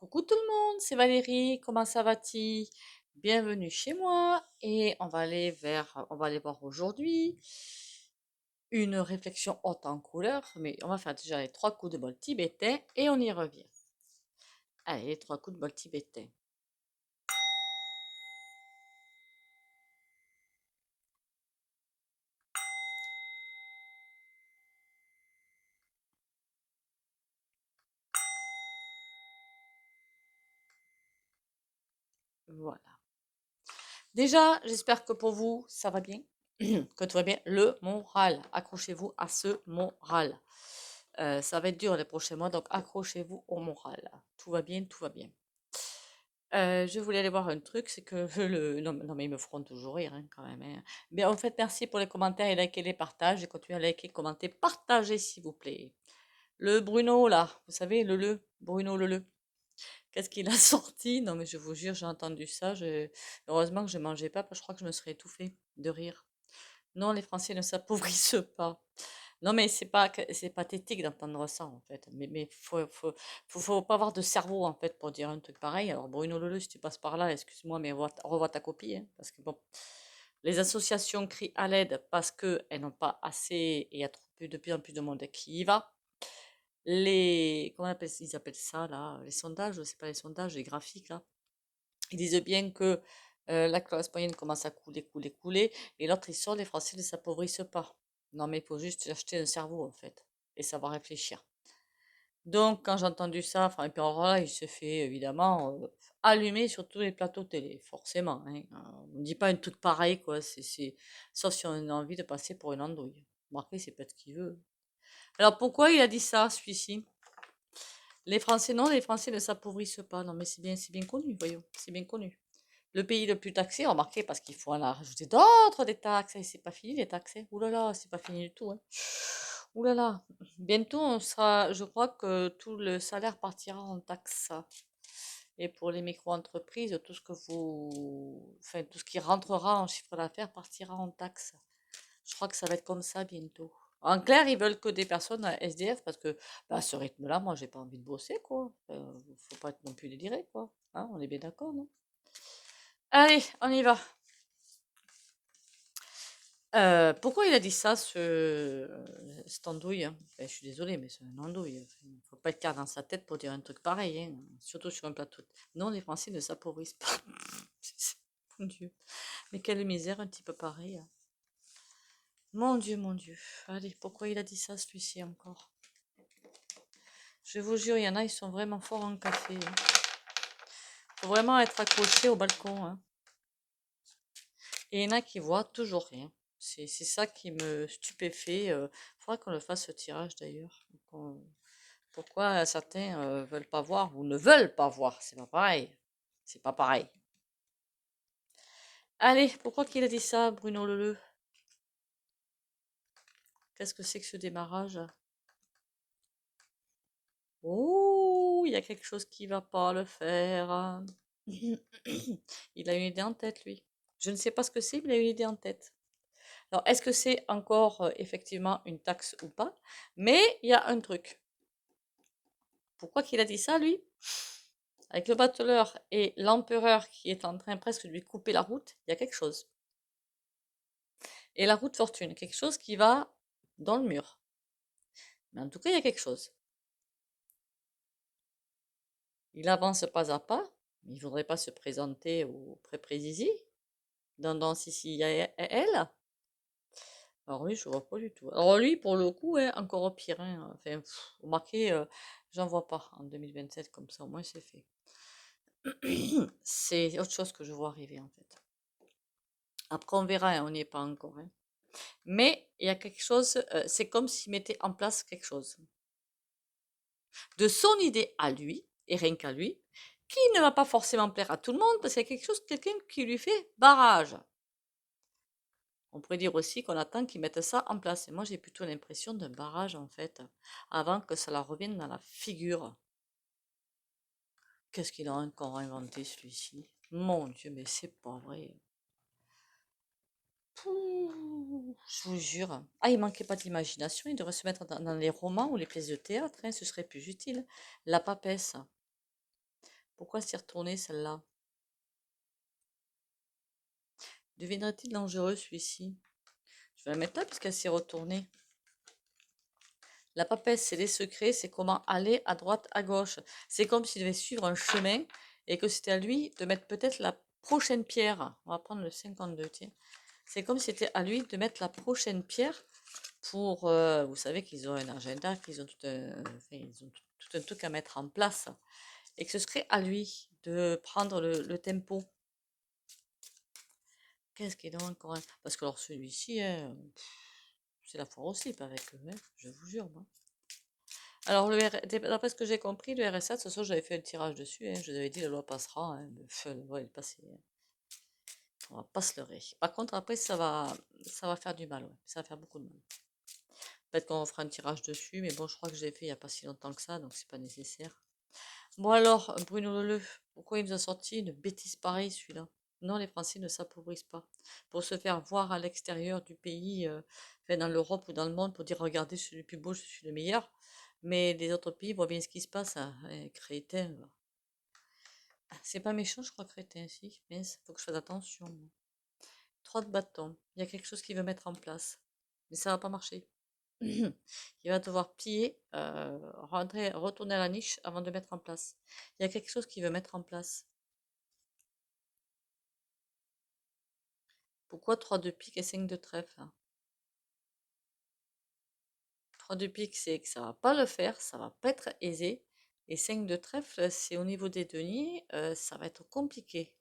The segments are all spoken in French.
Coucou tout le monde, c'est Valérie, comment ça va-t-il? Bienvenue chez moi et on va aller voir aujourd'hui une réflexion haute en couleur, mais on va faire déjà les trois coups de bol tibétain et on y revient. Allez, les trois coups de bol tibétain. Voilà. Déjà, j'espère que pour vous, ça va bien, que tout va bien. Le moral, accrochez-vous à ce moral. Ça va être dur les prochains mois, donc accrochez-vous au moral. Tout va bien, tout va bien. Je voulais aller voir un truc, c'est que non, non, mais ils me feront toujours rire, hein, quand même, hein. Mais en fait, merci pour les commentaires et likez les partages. Et continuez à liker, commenter, partager, s'il vous plaît. Le Bruno, là, vous savez, Bruno Le. Qu'est-ce qu'il a sorti? Non, mais je vous jure, j'ai entendu ça. Heureusement que je mangeais pas, parce que je crois que je me serais étouffée de rire. Non, les Français ne s'appauvrissent pas. Non, mais c'est pathétique d'entendre ça, en fait. Mais faut pas avoir de cerveau, en fait, pour dire un truc pareil. Alors, Bruno Leleu, si tu passes par là, excuse-moi, mais revois ta copie, hein, parce que bon, les associations crient à l'aide parce qu'elles n'ont pas assez, et il y a de plus en plus de monde qui y va. Comment ils appellent ça, là? Les sondages, c'est pas les sondages, les graphiques, là. Ils disent bien que la classe moyenne commence à couler, couler, couler, et l'autre, ils sortent, les Français ne s'appauvrissent pas. Non, mais il faut juste acheter un cerveau, en fait, et savoir réfléchir. Donc, quand j'ai entendu ça, enfin, et puis alors là, il se fait évidemment allumer sur tous les plateaux télé, forcément, hein. On ne dit pas un truc pareil, quoi. Sauf si on a envie de passer pour une andouille. Remarquez, c'est pas ce qu'il veut. Alors, pourquoi il a dit ça, celui-ci? Les Français, non, les Français ne s'appauvrissent pas. Non, mais c'est bien connu, voyons, c'est bien connu. Le pays le plus taxé, remarquez, parce qu'il faut en rajouter d'autres des taxes. Et c'est pas fini les taxes, hein. Ouh là là, c'est pas fini du tout, hein. Ouh là là. Bientôt, je crois que tout le salaire partira en taxes. Et pour les micro-entreprises, enfin, tout ce qui rentrera en chiffre d'affaires partira en taxes. Je crois que ça va être comme ça bientôt. En clair, ils veulent que des personnes à SDF parce que, bah, à ce rythme-là, moi, j'ai pas envie de bosser, quoi. Faut pas être non plus déliré, quoi. Hein, on est bien d'accord, non? Allez, on y va. Pourquoi il a dit ça, cette andouille, hein? Ben, je suis désolée, mais c'est une andouille. Enfin, faut pas être clair dans sa tête pour dire un truc pareil, hein, surtout sur un plateau. Non, les Français ne s'appauvrissent pas. Mon Dieu. Mais quelle misère, un petit peu pareil, hein. Mon Dieu, mon Dieu. Allez, pourquoi il a dit ça, celui-ci encore? Je vous jure, il y en a, ils sont vraiment forts en café, hein. Faut vraiment être accroché au balcon, hein. Et il y en a qui voient toujours rien. C'est ça qui me stupéfait. Faudra qu'on le fasse ce tirage d'ailleurs. Pourquoi certains veulent pas voir ou ne veulent pas voir? C'est pas pareil. C'est pas pareil. Allez, pourquoi qu'il a dit ça, Bruno Leleu? Qu'est-ce que c'est que ce démarrage? Oh, il y a quelque chose qui va pas le faire. Il a une idée en tête, lui. Je ne sais pas ce que c'est, mais il a une idée en tête. Alors, est-ce que c'est encore effectivement une taxe ou pas? Mais il y a un truc. Pourquoi qu'il a dit ça, lui? Avec le battleur et l'empereur qui est en train presque de lui couper la route, il y a quelque chose. Et la route fortune, quelque chose qui va dans le mur. Mais en tout cas, il y a quelque chose. Il avance pas à pas, mais il ne voudrait pas se présenter au pré-présizi, dans Sissi elle. Alors lui, je vois pas du tout. Alors lui, pour le coup, est encore pire, hein. Enfin, remarquez, j'en vois pas en 2027 comme ça, au moins c'est fait. C'est autre chose que je vois arriver en fait. Après, on verra, hein, on n'y est pas encore, hein. Mais il y a quelque chose, c'est comme s'il mettait en place quelque chose. De son idée à lui, et rien qu'à lui, qui ne va pas forcément plaire à tout le monde, parce qu'il y a quelqu'un qui lui fait barrage. On pourrait dire aussi qu'on attend qu'ils mettent ça en place. Et moi, j'ai plutôt l'impression d'un barrage, en fait, avant que ça leur revienne dans la figure. Qu'est-ce qu'il a encore inventé, celui-ci? Mon Dieu, mais c'est pas vrai. Pouh, je vous jure. Ah, il manquait pas d'imagination. Il devrait se mettre dans les romans ou les pièces de théâtre, hein, ce serait plus utile. La papesse. Pourquoi s'y retourner celle-là? Devinerait-il dangereux celui-ci? Je vais la mettre là puisqu'elle s'est retournée. La papesse, c'est les secrets, c'est comment aller à droite, à gauche. C'est comme s'il devait suivre un chemin et que c'était à lui de mettre peut-être la prochaine pierre. On va prendre le 52, tiens. C'est comme si c'était à lui de mettre la prochaine pierre pour... vous savez qu'ils ont un agenda, qu'ils ont enfin, ils ont tout un truc à mettre en place. Et que ce serait à lui de prendre le tempo. Qu'est-ce qu'il est encore? Parce que alors celui-ci, hein, c'est la foire aussi, pas avec eux, hein, je vous jure, moi. Alors, d'après ce que j'ai compris, le RSA, de toute façon, j'avais fait un tirage dessus, hein, je vous avais dit, la loi passera, hein, la loi est passée, hein. On va pas se leurrer. Par contre, après, ça va faire du mal, ouais. Ça va faire beaucoup de mal. Peut-être qu'on fera un tirage dessus, mais bon, je crois que j'ai fait il n'y a pas si longtemps que ça, donc c'est pas nécessaire. Bon alors, Bruno Leleu, pourquoi il nous a sorti une bêtise pareille, celui-là? Non, les Français ne s'appauvrissent pas. Pour se faire voir à l'extérieur du pays, enfin, dans l'Europe ou dans le monde, pour dire, regardez, je suis le plus beau, je suis le meilleur. Mais les autres pays voient bien ce qui se passe, hein. Crétin, va. Ah, c'est pas méchant, je crois, crétin, si. Mais il faut que je fasse attention, moi. 3 de bâton. Il y a quelque chose qu'il veut mettre en place. Mais ça va pas marcher. Il va devoir piller, retourner à la niche avant de mettre en place. Il y a quelque chose qu'il veut mettre en place. Pourquoi 3 de pique et 5 de trèfle, hein? 3 de pique, c'est que ça va pas le faire, ça va pas être aisé. Et 5 de trèfle, c'est au niveau des deniers, ça va être compliqué.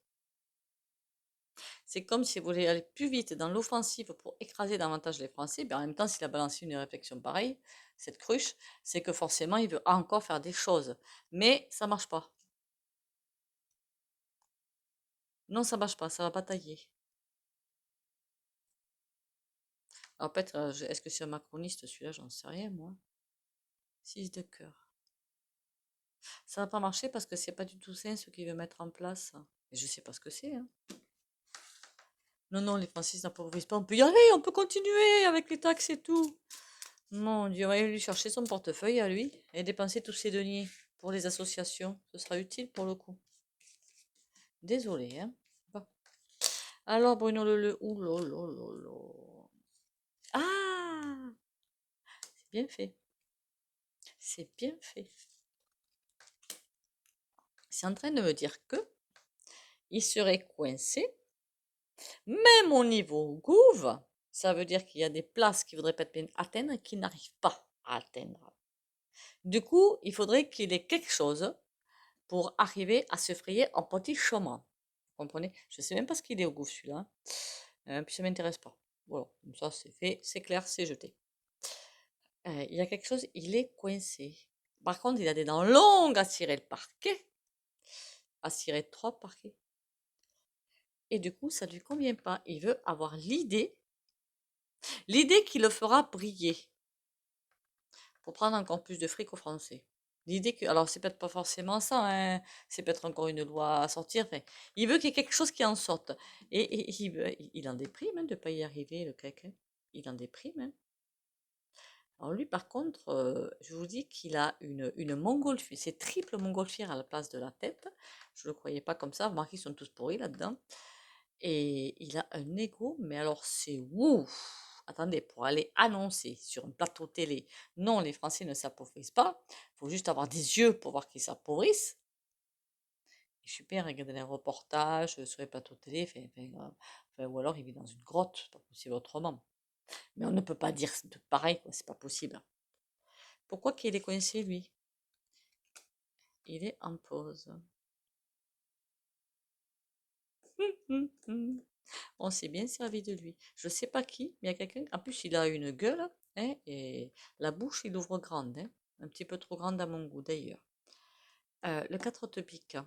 C'est comme si vous voulez aller plus vite dans l'offensive pour écraser davantage les Français, mais en même temps, s'il a balancé une réflexion pareille, cette cruche, c'est que forcément, il veut encore faire des choses. Mais ça marche pas. Non, ça marche pas, ça va pas tailler. Alors peut-être, est-ce que c'est un macroniste celui-là? J'en sais rien, moi. 6 de cœur. Ça va pas marcher parce que c'est pas du tout sain ce qu'il veut mettre en place. Et je sais pas ce que c'est, hein. Non, non, les Français n'appauvrissent pas. On peut y aller, on peut continuer avec les taxes et tout. Non, on va lui chercher son portefeuille à lui et dépenser tous ses deniers pour les associations. Ce sera utile pour le coup. Désolé, hein. Bon. Alors, Bruno Leleu. Ouh là là là là. Ah! C'est bien fait. C'est bien fait. C'est en train de me dire que il serait coincé, même au niveau gouv. Ça veut dire qu'il y a des places qu'il voudrait peut-être bien atteindre et qu'il n'arrive pas à atteindre. Du coup, il faudrait qu'il ait quelque chose pour arriver à se frayer un petit chemin. Vous comprenez? Je ne sais même pas ce qu'il est au gouffre celui-là, hein. Puis ça m'intéresse pas. Voilà, comme ça c'est fait, c'est clair, c'est jeté. Il y a quelque chose, il est coincé. Par contre, il a des dents longues à cirer le parquet, à cirer 3 parquets. Et du coup, ça ne lui convient pas. Il veut avoir l'idée qui le fera briller pour prendre encore plus de fric aux Français. L'idée que, alors c'est peut-être pas forcément ça, hein, c'est peut-être encore une loi à sortir. Enfin, il veut qu'il y ait quelque chose qui en sorte. Et il en déprime hein, de ne pas y arriver, le cake, hein. Il en déprime, hein. Alors lui, par contre, je vous dis qu'il a une montgolfière, c'est triple montgolfière à la place de la tête. Je ne le croyais pas comme ça. Remarquez, ils sont tous pourris là-dedans. Et il a un ego, mais alors c'est ouf! Attendez, pour aller annoncer sur un plateau télé, non, les Français ne s'appauvrissent pas, il faut juste avoir des yeux pour voir qu'ils s'appauvrissent. Et je suis bien regarder les reportages sur les plateaux télé, ou alors il vit dans une grotte, c'est pas possible autrement. Mais on ne peut pas dire pareil, quoi, c'est pas possible. Pourquoi qu'il est coincé, lui? Il est en pause. On s'est bien servi de lui. Je sais pas qui, mais il y a quelqu'un. En plus, il a une gueule, hein, et la bouche, il ouvre grande, hein, un petit peu trop grande à mon goût d'ailleurs. Le 4 de pique.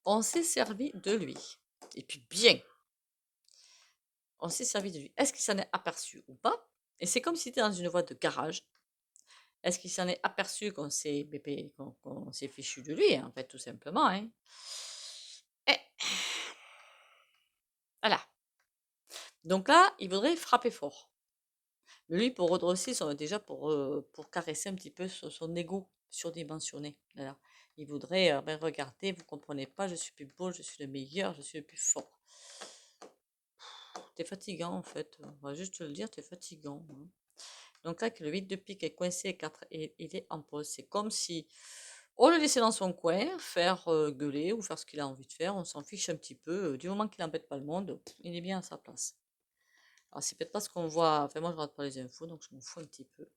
On s'est servi de lui. Et puis bien, on s'est servi de lui. Est-ce qu'il s'en est aperçu ou pas? Et c'est comme si c'était dans une voie de garage. Est-ce qu'il s'en est aperçu qu'on s'est fichu de lui, hein, en fait, tout simplement, hein? Et voilà. Donc là, il voudrait frapper fort. Lui, pour redresser, déjà pour caresser un petit peu son ego. surdimensionné. Voilà. Il voudrait, ben, regardez, vous comprenez pas, je suis plus beau, je suis le meilleur, je suis le plus fort. T'es fatigant en fait, on va juste te le dire, t'es fatigant. Hein. Donc là, que le 8 de pique est coincé et il est en pause. C'est comme si on le laissait dans son coin, faire gueuler ou faire ce qu'il a envie de faire, on s'en fiche un petit peu. Du moment qu'il n'embête pas le monde, il est bien à sa place. Alors c'est peut-être pas ce qu'on voit, enfin moi je regarde pas les infos, donc je m'en fous un petit peu.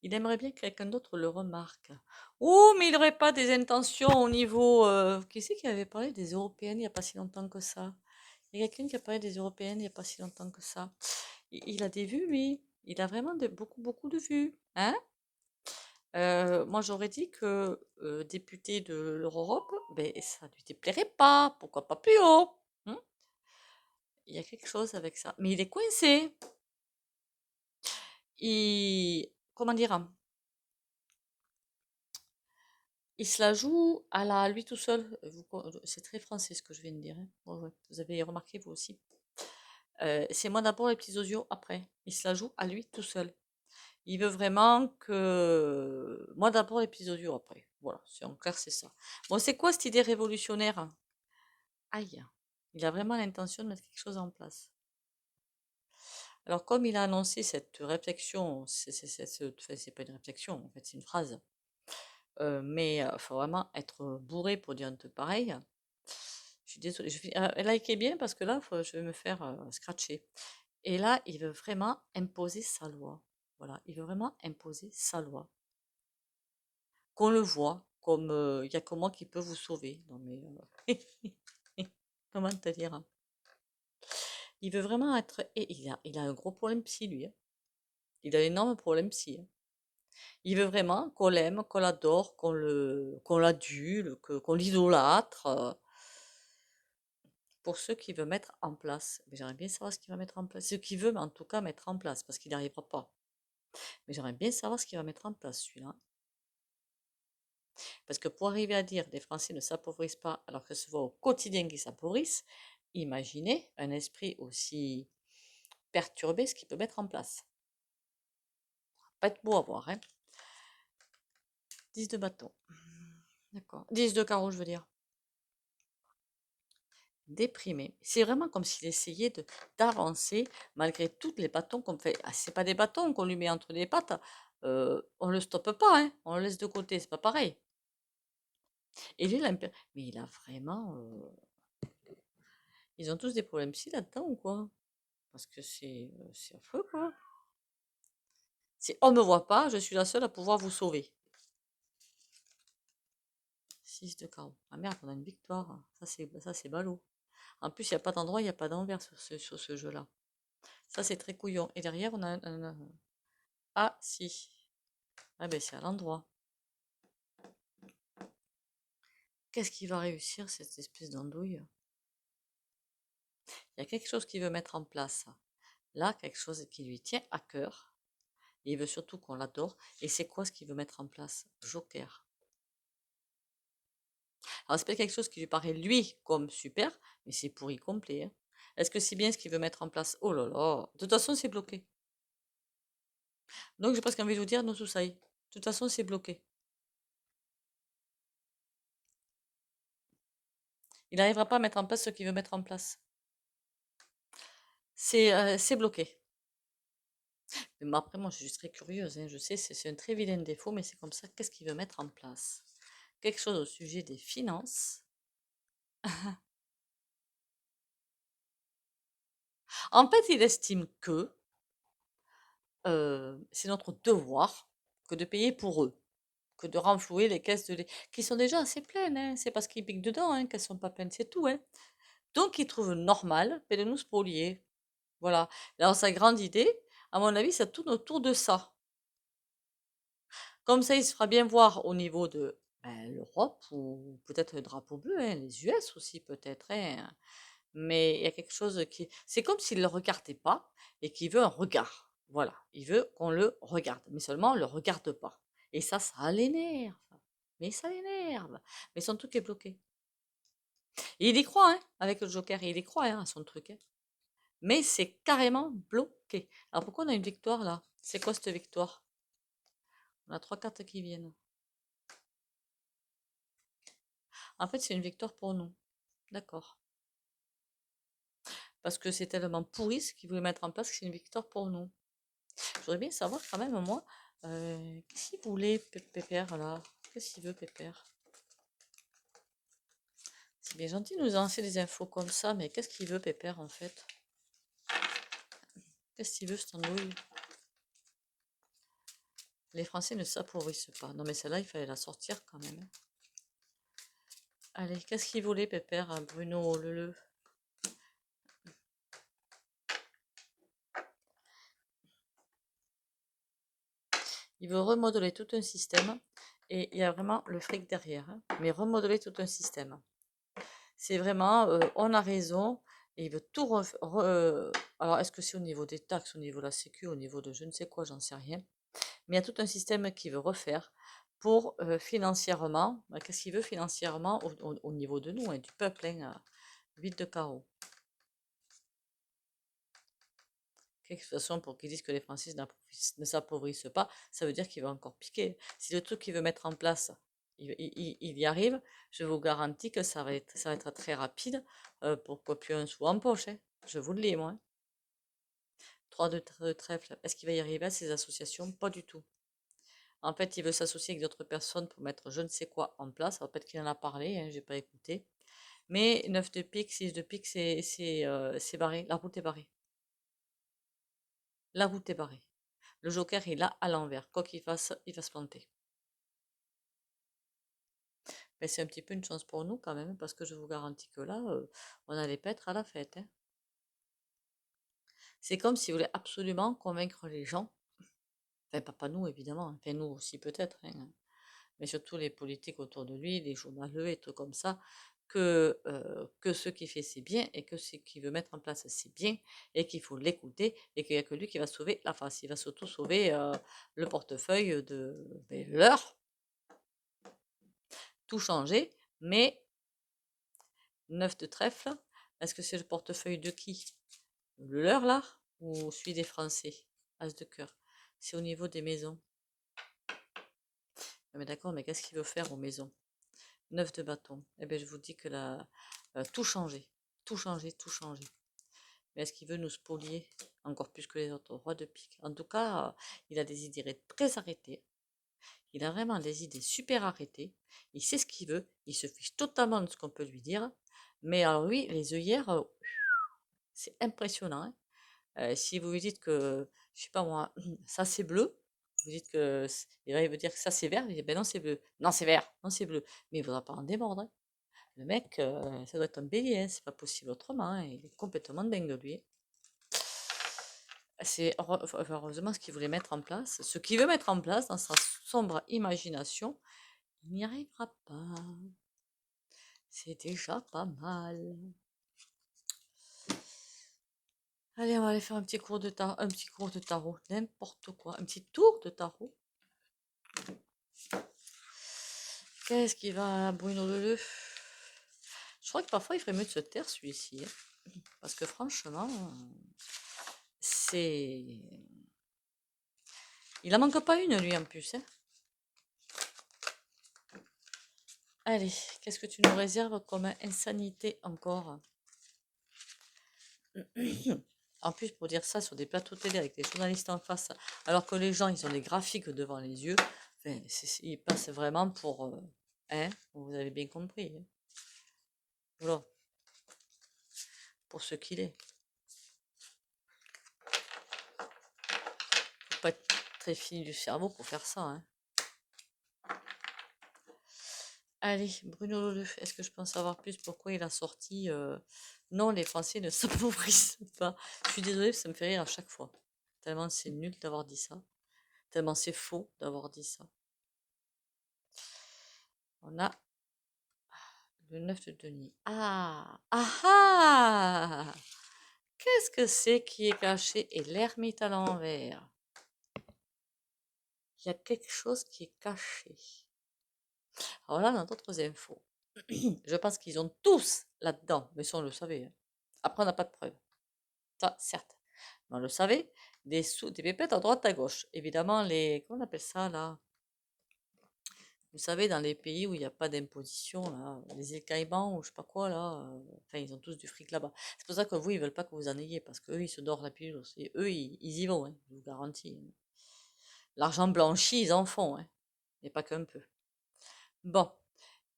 Il aimerait bien que quelqu'un d'autre le remarque. Oh, mais il n'aurait pas des intentions au niveau... qui c'est qui avait parlé des européennes il n'y a pas si longtemps que ça? Il y a quelqu'un qui a parlé des européennes il n'y a pas si longtemps que ça. Il a des vues, lui. Il a vraiment beaucoup, beaucoup de vues. Hein? Moi, j'aurais dit que député de l'Europe, ben, ça lui déplairait pas. Pourquoi pas plus haut? Hein. Il y a quelque chose avec ça. Mais il est coincé. Comment dire? Il se la joue à lui tout seul. C'est très français ce que je viens de dire. Hein. Ouais, ouais. Vous avez remarqué vous aussi. C'est moi d'abord les petits osios après. Il se la joue à lui tout seul. Il veut vraiment que moi d'abord les petits osios après. Voilà, c'est en clair c'est ça. Bon, c'est quoi cette idée révolutionnaire? Aïe, il a vraiment l'intention de mettre quelque chose en place. Alors comme il a annoncé cette réflexion, c'est pas une réflexion en fait, c'est une phrase. Mais il faut vraiment être bourré pour dire un truc pareil. Je suis désolée. Likez bien parce que là, je vais me faire scratcher. Et là, il veut vraiment imposer sa loi. Voilà, il veut vraiment imposer sa loi. Qu'on le voit, comme il n'y a que moi qui peut vous sauver. Non mais comment te dire? Hein. Il veut vraiment être. Et il a un gros problème psy, lui. Hein. Il a un énorme problème psy. Hein. Il veut vraiment qu'on l'aime, qu'on l'adore, qu'on l'adule, qu'on l'idolâtre. Pour ceux qui veulent mettre en place. Mais j'aimerais bien savoir ce qu'il va mettre en place. Ce qu'il veut, mais en tout cas, mettre en place, parce qu'il n'y arrivera pas. Mais j'aimerais bien savoir ce qu'il va mettre en place, celui-là. Parce que pour arriver à dire les Français ne s'appauvrissent pas, alors que ce voit au quotidien qu'ils s'appauvrissent, imaginez un esprit aussi perturbé, ce qu'il peut mettre en place. Pas être beau à voir, hein. 10 de bâton. D'accord. 10 de carreau, je veux dire. Déprimé. C'est vraiment comme s'il essayait d'avancer malgré toutes les bâtons qu'on fait. Ah, c'est pas des bâtons qu'on lui met entre les pattes. On le stoppe pas, hein. On le laisse de côté, c'est pas pareil. Et lui, mais il a vraiment. Ils ont tous des problèmes psy là-dedans ou quoi? Parce que c'est affreux, quoi. Si on ne me voit pas, je suis la seule à pouvoir vous sauver. 6 de carreau. Ah merde, on a une victoire. Ça, c'est ballot. En plus, il n'y a pas d'endroit, il n'y a pas d'envers sur ce jeu-là. Ça, c'est très couillon. Et derrière, on a Ah, si. Ah ben, c'est à l'endroit. Qu'est-ce qu'il va réussir, cette espèce d'andouille? Il y a quelque chose qu'il veut mettre en place. Là, quelque chose qui lui tient à cœur. Et il veut surtout qu'on l'adore. Et c'est quoi ce qu'il veut mettre en place? Joker. Alors, c'est pas quelque chose qui lui paraît, lui, comme super, mais c'est pourri complet. Hein. Est-ce que c'est bien ce qu'il veut mettre en place? Oh là là. De toute façon, c'est bloqué. Donc, j'ai presque envie de vous dire, non, tout ça y est. De toute façon, c'est bloqué. Il n'arrivera pas à mettre en place ce qu'il veut mettre en place. C'est bloqué. Mais après, moi, je suis juste très curieuse. Hein. Je sais, c'est un très vilain défaut, mais c'est comme ça. Qu'est-ce qu'il veut mettre en place? Quelque chose au sujet des finances. En fait, il estime que c'est notre devoir que de payer pour eux, que de renflouer les caisses qui sont déjà assez pleines. Hein. C'est parce qu'ils piquent dedans hein, qu'elles sont pas pleines, c'est tout. Hein. Donc, il trouve normal de nous spolier. Voilà. Alors, sa grande idée, à mon avis, ça tourne autour de ça. Comme ça, il se fera bien voir au niveau de ben, l'Europe ou peut-être le drapeau bleu, hein, les US aussi peut-être. Hein. Mais il y a quelque chose qui... C'est comme s'il ne le regardait pas et qu'il veut un regard. Voilà, il veut qu'on le regarde, mais seulement on ne le regarde pas. Et ça l'énerve. Mais ça l'énerve. Mais son truc est bloqué. Et il y croit, hein, avec le Joker, il y croit hein, à son truc. Hein. Mais c'est carrément bloqué. Alors pourquoi on a une victoire là? C'est quoi cette victoire? On a 3 cartes qui viennent. En fait, c'est une victoire pour nous. D'accord. Parce que c'est tellement pourri ce qu'ils voulaient mettre en place que c'est une victoire pour nous. J'aurais bien savoir quand même, moi, qu'est-ce qu'il voulait, Pépère, là? Qu'est-ce qu'il veut, Pépère? C'est bien gentil de nous lancer des infos comme ça, mais qu'est-ce qu'il veut, Pépère, en fait? Qu'est-ce qu'il veut, cette andouille? Les Français ne s'appauvrissent pas. Non, mais celle-là, il fallait la sortir quand même, hein. Allez, qu'est-ce qu'il voulait, Pépère, à Bruno Leleu? Il veut remodeler tout un système et il y a vraiment le fric derrière, hein. Mais remodeler tout un système. C'est vraiment, on a raison et il veut tout alors, est-ce que c'est au niveau des taxes, au niveau de la sécu, au niveau de je ne sais quoi, j'en sais rien. Mais il y a tout un système qu'il veut refaire pour financièrement. Bah, qu'est-ce qu'il veut financièrement au niveau de nous, hein, du peuple, hein, 8 de carreau. De toute façon, pour qu'ils disent que les Français ne s'appauvrissent pas, ça veut dire qu'il va encore piquer. Si le truc qu'il veut mettre en place, il y arrive, je vous garantis que ça va être très rapide pour qu'il n'y ait plus un sou en poche, hein. Je vous le dis, moi, hein. 3 de trèfle. Est-ce qu'il va y arriver à ces associations? Pas du tout. En fait, il veut s'associer avec d'autres personnes pour mettre je ne sais quoi en place. Alors, peut-être qu'il en a parlé, hein, j'ai pas écouté. Mais 9 de pique, 6 de pique, c'est barré. La route est barrée. La route est barrée. Le joker est là à l'envers. Quoi qu'il fasse, il va se planter. Mais c'est un petit peu une chance pour nous quand même, parce que je vous garantis que là, on n'allait pas être à la fête, hein. C'est comme s'il voulait absolument convaincre les gens. Enfin, pas nous, évidemment. Enfin, nous aussi peut-être, hein. Mais surtout les politiques autour de lui, les journaleux et tout comme ça, que ce qu'il fait c'est bien et que ce qu'il veut mettre en place c'est bien et qu'il faut l'écouter et qu'il n'y a que lui qui va sauver la face. Il va s'auto-sauver le portefeuille de leur, tout changer, mais 9 de trèfle, est-ce que c'est le portefeuille de qui? Le leur là ou celui des Français? As de cœur. C'est au niveau des maisons. Ah, mais d'accord, mais qu'est-ce qu'il veut faire aux maisons? 9 de bâton. Eh bien, je vous dis que là, tout changer. Tout changer, tout changer. Mais est-ce qu'il veut nous spolier encore plus que les autres? Roi de pique. En tout cas, il a des idées très arrêtées. Il a vraiment des idées super arrêtées. Il sait ce qu'il veut. Il se fiche totalement de ce qu'on peut lui dire. Mais alors lui, les œillères, c'est impressionnant, hein. Si vous lui dites que, je sais pas moi, ça c'est bleu, vous dites que, et là il veut dire que ça c'est vert, il dit ben non c'est bleu, non c'est vert, non c'est bleu, mais il ne faudra pas en démordre, hein. Le mec, ça doit être un bélier, hein, c'est pas possible autrement, hein, il est complètement dingue lui. C'est heureusement ce qu'il voulait mettre en place, ce qu'il veut mettre en place dans sa sombre imagination, il n'y arrivera pas. C'est déjà pas mal. Allez, on va aller faire un petit cours de tarot, n'importe quoi, un petit tour de tarot. Qu'est-ce qui va, Bruno Leleu? Je crois que parfois il ferait mieux de se taire celui-ci, hein. Parce que franchement, c'est. Il en manque pas une, lui, en plus, hein. Allez, qu'est-ce que tu nous réserves comme insanité encore? En plus, pour dire ça sur des plateaux télé avec des journalistes en face, alors que les gens, ils ont des graphiques devant les yeux, enfin, ils passent vraiment pour. Hein, vous avez bien compris, hein. Voilà, pour ce qu'il est. Faut pas être très fini du cerveau pour faire ça, hein. Allez, Bruno Leleu, est-ce que je peux en savoir plus pourquoi il a sorti non, les Français ne s'appauvrissent pas. Je suis désolée, ça me fait rire à chaque fois. Tellement c'est nul d'avoir dit ça. Tellement c'est faux d'avoir dit ça. On a le 9 de denier. Ah! Ah ah! Qu'est-ce que c'est qui est caché? Et l'ermite à l'envers. Il y a quelque chose qui est caché. Alors là, on a d'autres infos. Je pense qu'ils ont tous là-dedans, mais ça on le savait, hein. Après, on n'a pas de preuves. Ça, certes. Mais on le savait, des pépettes à droite à gauche. Évidemment, comment on appelle ça là? Vous savez, dans les pays où il n'y a pas d'imposition, là, les îles Caïmans ou je sais pas quoi, là, enfin, ils ont tous du fric là-bas. C'est pour ça que vous, ils veulent pas que vous en ayez, parce qu'eux, ils se dorent la pilule aussi. Eux, ils y vont, hein, je vous garantis, hein. L'argent blanchi, ils en font, hein, et pas qu'un peu. Bon,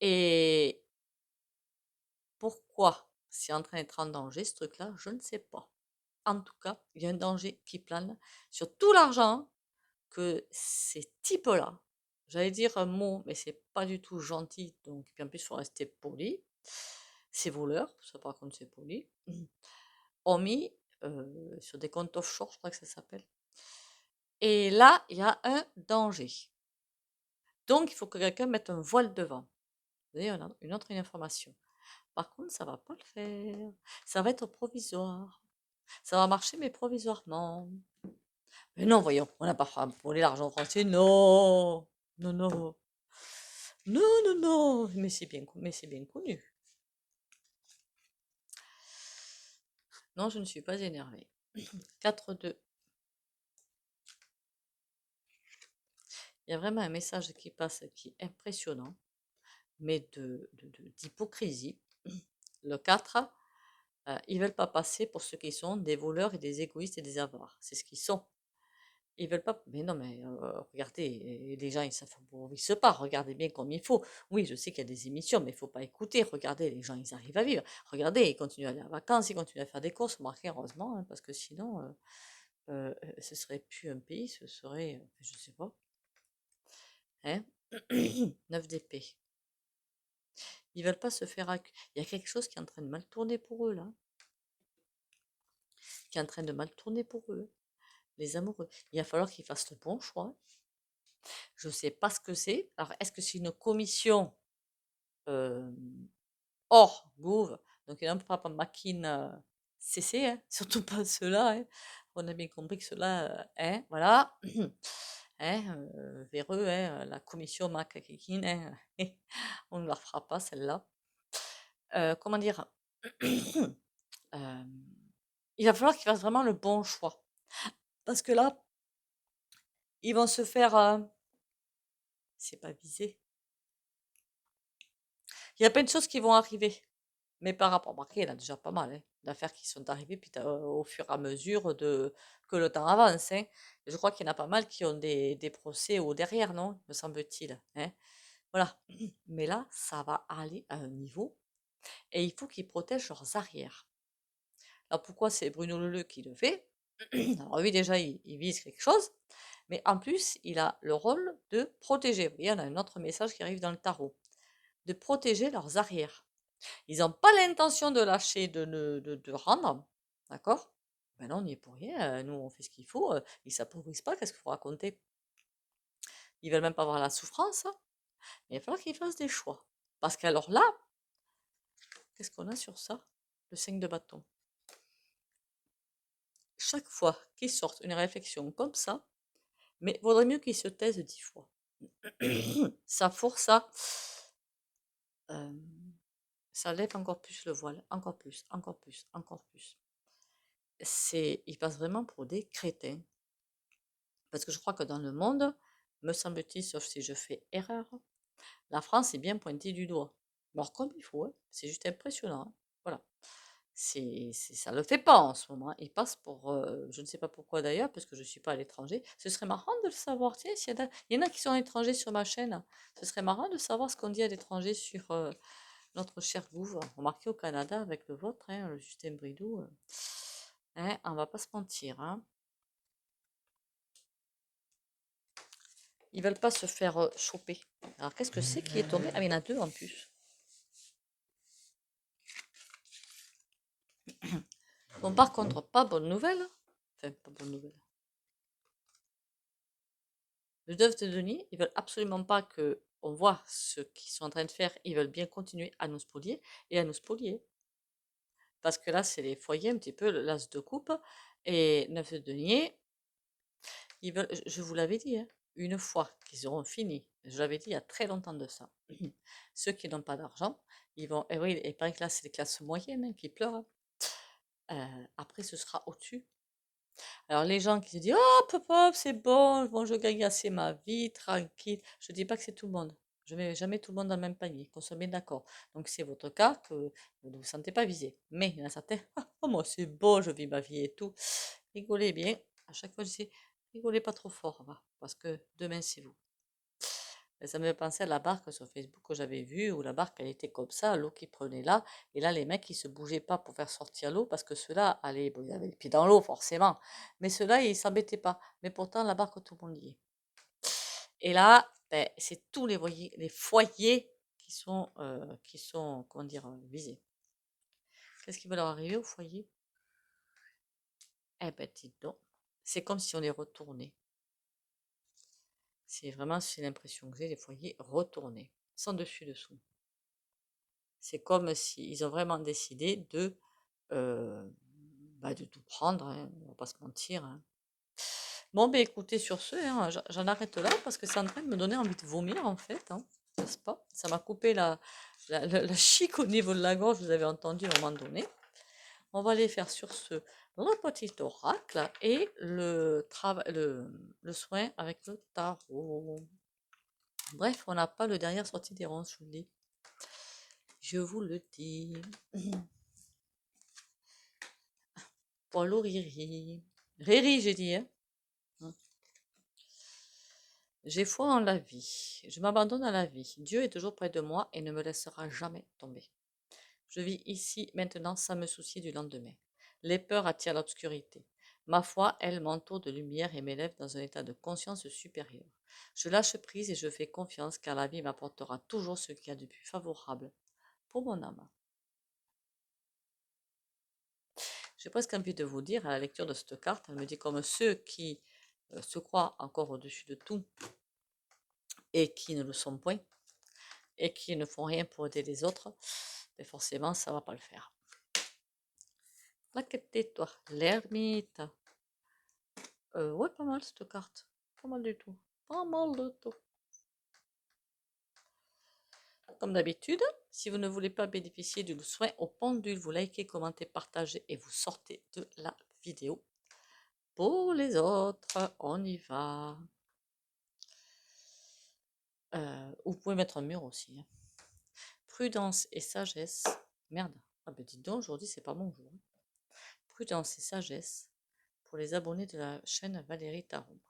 et pourquoi c'est en train d'être en danger, ce truc-là, je ne sais pas. En tout cas, il y a un danger qui plane sur tout l'argent que ces types-là, j'allais dire un mot, mais c'est pas du tout gentil, donc puis en plus, il faut rester poli. Ces voleurs, ça par contre, c'est poli, ont mis sur des comptes offshore, je crois que ça s'appelle. Et là, il y a un danger. Donc, il faut que quelqu'un mette un voile devant. Vous voyez, une autre information. Par contre, ça va pas le faire. Ça va être provisoire. Ça va marcher, mais provisoirement. Mais non, voyons, on n'a pas volé l'argent français. Non, non, non. Non, non, non. Mais c'est bien connu. Non, je ne suis pas énervée. 4-2. Il y a vraiment un message qui passe qui est impressionnant, mais d'hypocrisie. Le 4, ils veulent pas passer pour ceux qui sont des voleurs et des égoïstes et des avares. C'est ce qu'ils sont. Ils veulent pas. Mais non, mais regardez, les gens, ils se pas. Regardez bien comme il faut. Oui, je sais qu'il y a des émissions, mais il faut pas écouter. Regardez, les gens, ils arrivent à vivre. Regardez, ils continuent à aller en vacances, ils continuent à faire des courses. Remarquez, heureusement, hein, parce que sinon, ce serait plus un pays, ce serait, je sais pas, hein, 9 d'épée. Ils veulent pas se faire Il y a quelque chose qui est en train de mal tourner pour eux, là. Qui est en train de mal tourner pour eux. Les amoureux. Il va falloir qu'ils fassent le bon choix. Je sais pas ce que c'est. Alors, est-ce que c'est une commission hors Gouv? Donc, il n'y a pas Makin CC, hein, surtout pas ceux-là, hein. On a bien compris que ceux-là, hein, voilà. Hein, véreux, hein, la commission Makin, hein, on ne la fera pas celle-là. Comment dire? Euh, il va falloir qu'ils fassent vraiment le bon choix. Parce que là, ils vont se faire. C'est pas visé. Il y a plein de choses qui vont arriver. Mais par rapport, remarquez, il y en a déjà pas mal, hein, d'affaires qui sont arrivées puis au fur et à mesure que le temps avance, hein. Je crois qu'il y en a pas mal qui ont des procès au derrière, non? Me semble-t-il, hein. Voilà. Mais là, ça va aller à un niveau et il faut qu'ils protègent leurs arrières. Alors pourquoi c'est Bruno Leleu qui le fait? Alors oui, déjà, il vise quelque chose, mais en plus, il a le rôle de protéger. Vous voyez, on a un autre message qui arrive dans le tarot. De protéger leurs arrières. Ils n'ont pas l'intention de lâcher, de rendre, d'accord? Ben non, on n'y est pour rien, nous on fait ce qu'il faut, ils ne s'appauvrissent pas, qu'est-ce qu'il faut raconter? Ils veulent même pas voir la souffrance, hein. Il va falloir qu'ils fassent des choix. Parce qu'alors là, qu'est-ce qu'on a sur ça? Le 5 de bâton. Chaque fois qu'ils sortent une réflexion comme ça, mais vaudrait mieux qu'ils se taisent 10 fois. Ça force euh, ça lève encore plus le voile, encore plus, encore plus, encore plus. Ils passent vraiment pour des crétins. Parce que je crois que dans le monde, me semble-t-il, sauf si je fais erreur, la France est bien pointée du doigt. Alors comme il faut, hein, c'est juste impressionnant, hein. Voilà. Ça le fait pas en ce moment, hein. Il passe pour, je ne sais pas pourquoi d'ailleurs, parce que je ne suis pas à l'étranger. Ce serait marrant de le savoir. Tiens, il y en a qui sont à l'étranger sur ma chaîne. Ce serait marrant de savoir ce qu'on dit à l'étranger sur notre cher Gouv. Remarquez au Canada avec le vôtre, hein, le Justin Bridou. Hein, on va pas se mentir, hein. Ils veulent pas se faire choper. Alors, qu'est-ce que c'est qui est tombé? Ah, il y en a deux en plus. Bon, par contre, pas bonne nouvelle. Enfin, pas bonne nouvelle. Le 9 de Denis, ils veulent absolument pas que on voit ce qu'ils sont en train de faire. Ils veulent bien continuer à nous spolier et à nous spolier. Parce que là, c'est les foyers, un petit peu, l'as de coupe. Et 9 de denier, ils veulent, je vous l'avais dit, hein, une fois qu'ils auront fini, je l'avais dit il y a très longtemps de ça, ceux qui n'ont pas d'argent, ils vont, et oui, et pareil que là, c'est les classes moyennes, hein, qui pleurent, hein. Après, ce sera au-dessus. Alors, les gens qui se disent, oh, pop, c'est bon, je gagne assez ma vie, tranquille. Je dis pas que c'est tout le monde. Je ne mets jamais tout le monde dans le même panier, qu'on soit bien d'accord. Donc c'est votre cas que vous ne vous sentez pas visé. Mais il y en a certains, oh, moi c'est beau, je vis ma vie et tout. Rigolez bien. À chaque fois, je dis, rigolez pas trop fort, va, parce que demain c'est vous. Et ça me fait penser à la barque sur Facebook que j'avais vue, où la barque elle était comme ça, l'eau qui prenait là, et là les mecs ils se bougeaient pas pour faire sortir l'eau parce que ceux-là, allez, bon, ils avaient les pieds dans l'eau forcément, mais ceux-là ils s'embêtaient pas. Mais pourtant la barque tout le monde y est. Et là, ben, c'est tous les foyers qui sont, comment dire, visés. Qu'est-ce qui va leur arriver au foyer? Eh ben, dis donc, c'est comme si on les retournait. C'est l'impression que j'ai, les foyers retournés, sans dessus-dessous. C'est comme s'ils ont vraiment décidé euh, de tout prendre, hein, on va pas se mentir, hein. Bon, ben écoutez, sur ce, hein, j'en arrête là parce que c'est en train de me donner envie de vomir en fait, hein, n'est-ce pas? Ça m'a coupé la chic au niveau de la gorge, vous avez entendu à un moment donné. On va aller faire sur ce le petit oracle et le soin avec le tarot. Bref, on n'a pas le dernier sorti des ronces, je vous le dis. Je vous le dis. Polo Riri. Riri, j'ai dit, hein. J'ai foi en la vie. Je m'abandonne à la vie. Dieu est toujours près de moi et ne me laissera jamais tomber. Je vis ici, maintenant, sans me soucier du lendemain. Les peurs attirent l'obscurité. Ma foi, elle m'entoure de lumière et m'élève dans un état de conscience supérieur. Je lâche prise et je fais confiance car la vie m'apportera toujours ce qu'il y a de plus favorable pour mon âme. J'ai presque envie de vous dire, à la lecture de cette carte, elle me dit comme ceux qui se croient encore au-dessus de tout et qui ne le sont point, et qui ne font rien pour aider les autres, mais forcément, ça va pas le faire. Toi, l'ermite. Ouais, pas mal cette carte. Pas mal du tout. Pas mal du tout. Comme d'habitude, si vous ne voulez pas bénéficier du soin au pendule, vous likez, commentez, partagez et vous sortez de la vidéo. Pour les autres, on y va. Vous pouvez mettre un mur aussi, hein. Prudence et sagesse. Merde. Ah ben dis donc, aujourd'hui c'est pas mon jour. Prudence et sagesse pour les abonnés de la chaîne Valérie Tarot.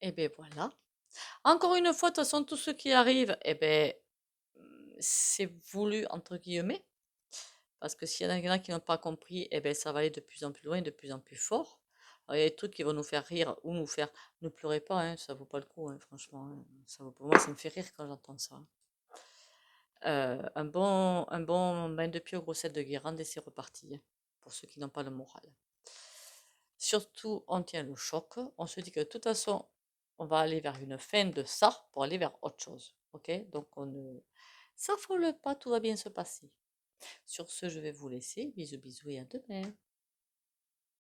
Et bien voilà. Encore une fois, de toute façon, tout ce qui arrive, eh ben, c'est voulu entre guillemets. Parce que s'il y en a qui n'ont pas compris, eh ben, ça va aller de plus en plus loin, de plus en plus fort. Alors, il y a des trucs qui vont nous faire rire ou nous faire... Ne pleurez pas, hein, ça vaut pas le coup, hein, franchement, hein. Ça vaut... Moi, ça me fait rire quand j'entends ça, hein. Un bon bain de pied au gros sel de Guérande et c'est reparti, hein, pour ceux qui n'ont pas le moral. Surtout, on tient le choc. On se dit que de toute façon, on va aller vers une fin de ça pour aller vers autre chose. Ok? Donc, on ne s'affole pas, tout va bien se passer. Sur ce, je vais vous laisser. Bisous, bisous et à demain.